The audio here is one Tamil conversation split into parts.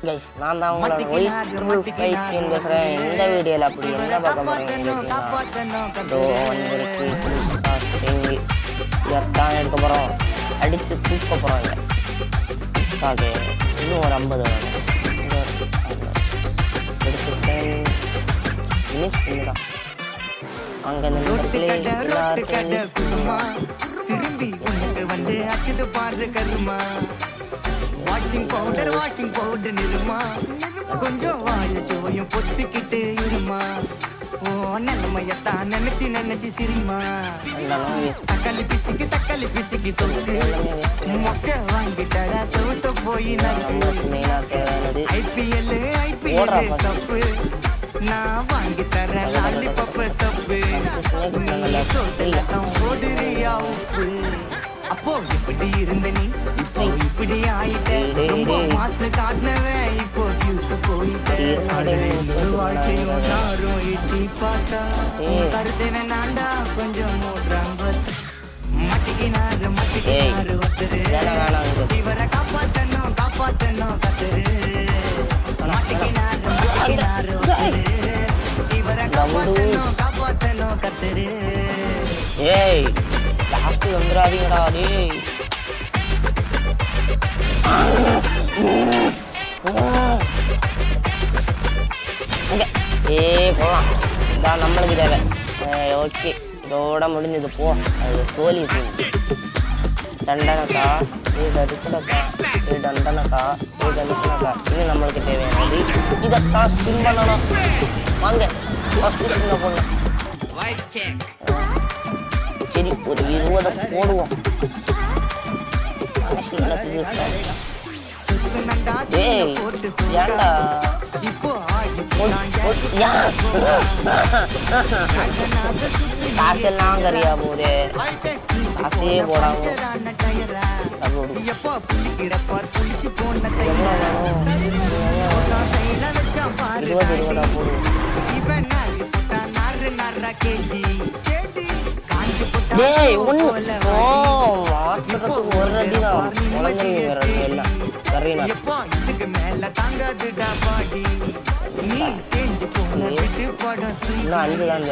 கைஸ் நான் தான் உங்களோட ஒயிட் பைத்தியம் பேசுகிறேன். இந்த வீடியோவில் அப்படி என்ன பார்க்க போகிறீங்கன்னு இதைத்தான் எடுக்க போகிறோம். அடித்து தூக்க போகிறாங்க. இன்னும் ஒரு 50 வேணும். எடுத்துட்டேன். ஃபினிஷ் பண்ணிடலாம். அங்கே இந்த இடத்துல திரும்பி உனக்கு வந்து அச்சது பாரு கருமா. Washing powder Nirma. கொஞ்சம் வாய சுவையும் பொத்துக்கிட்டு இருமா. ஓ நிலைமையத்தான் நினைச்சு சிரிமா. தக்காளி பிசிக்கு தொக்கு மொக்க வாங்கிட்டடா சவுத்த போய் IPL சப்பு நான் வாங்கி தரேன் லாலிபப் சப்பு. போடுறியா உப்பு. அப்போ இப்படி இருந்த நீ இப்போ இப்படி ஆயிட்ட. ரொம்ப மாசு காட்டினவன் இப்போ ஃபியூஸ் போயிட்ட. வாழ்க்கையும் நாரும் இட்டி பார்த்தா கருத்தவன் நான்டா கொஞ்சம் மூன்றாம் மட்டிக்கினாரு ஒருத்தரு. இவரை காப்பாத்தணும் கத்துரு. மட்டிக்கினாரு ஒருத்தரு. இவரை காப்பாத்தணும் கத்துரு. ஏய் லாஸ்ட் வந்துடாதீங்கடா. டேய் போகலாம். இதான் நம்மளுக்கு தேவை. ஓகே இதோட முடிஞ்சது போ. அது சோழி தண்டனக்கா தடுக்கடக்கா தண்டனக்கா தடுக்கணக்கா. இன்னும் நம்மளுக்கு தேவையானது இதைத்தான் ஸ்பின் பண்ணணும். வாங்க பொண்ணு. சரி ஒரு 20 போடுவோம். ஏய் ஏண்டா காசெல்லாம் கறியா போதே. காசையே போடாம 20 போடுவோம். டேய் ஒன்று மாட்டுறதுக்கு ஒரு அடி தான் குழந்தைங்க எல்லாம் சரியா. இதுக்கு மேல தாங்காதுடா பாடி நீ தேஞ்சு போன விட்டு படம். இன்னும் 5 தான்.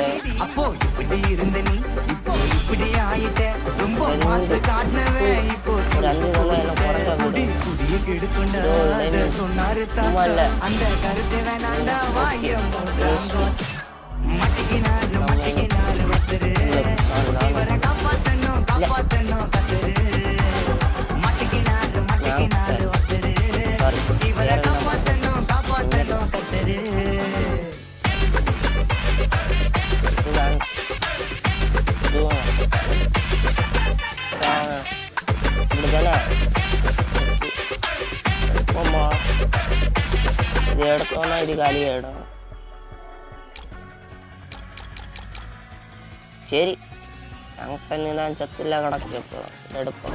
அப்போ இப்படி இருந்த நீ இப்போ இப்படி ஆயிட்ட. ரொம்ப மாசு காட்டினவன் இப்போ ஒரு 5 தான் என்ன குறைஞ்ச குடிய கெடுக்கொண்ட சொன்னாரு தான். அந்த கருத்தை வேணாண்டா வாய மட்டிக்கினாரு ஒருத்தரு. இவரை காப்பாத்தணும் கத்துரு. மட்டிக்கினாரு ஒருத்தரு. இவரை காப்பாத்தணும் கத்துரு. இப்படிதானே போமா. இது எடுத்தோன்னா இது காலியாயிடும். சரி அங்கே தான் சத்துல கிடக்கு. இப்போ எடுப்போம்.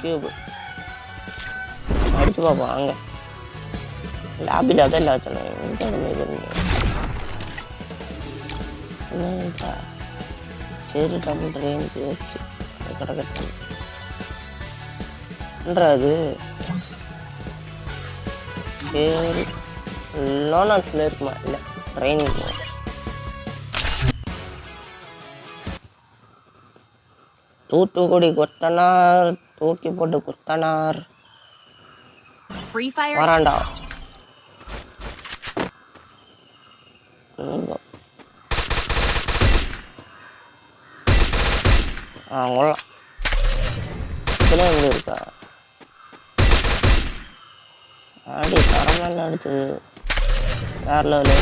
கியூப் அடிச்சு பார்ப்போம். அங்கே லாபியில் அதெல்லாம் வச்சோம். சரி டபுள் ரேஞ்ச் ஓகே கிடக்கட்டும். அது சரி லோனாட்டில் இருக்குமா? இல்லை ட்ரைனிங் தூத்துக்குடி கொத்தனார் தூக்கி போட்டு கொத்தனார் வராண்டா. கொள்ளலாம். இதெல்லாம் எங்கே இருக்கா? அடி தரமான அடிச்சது வேற லெவலு.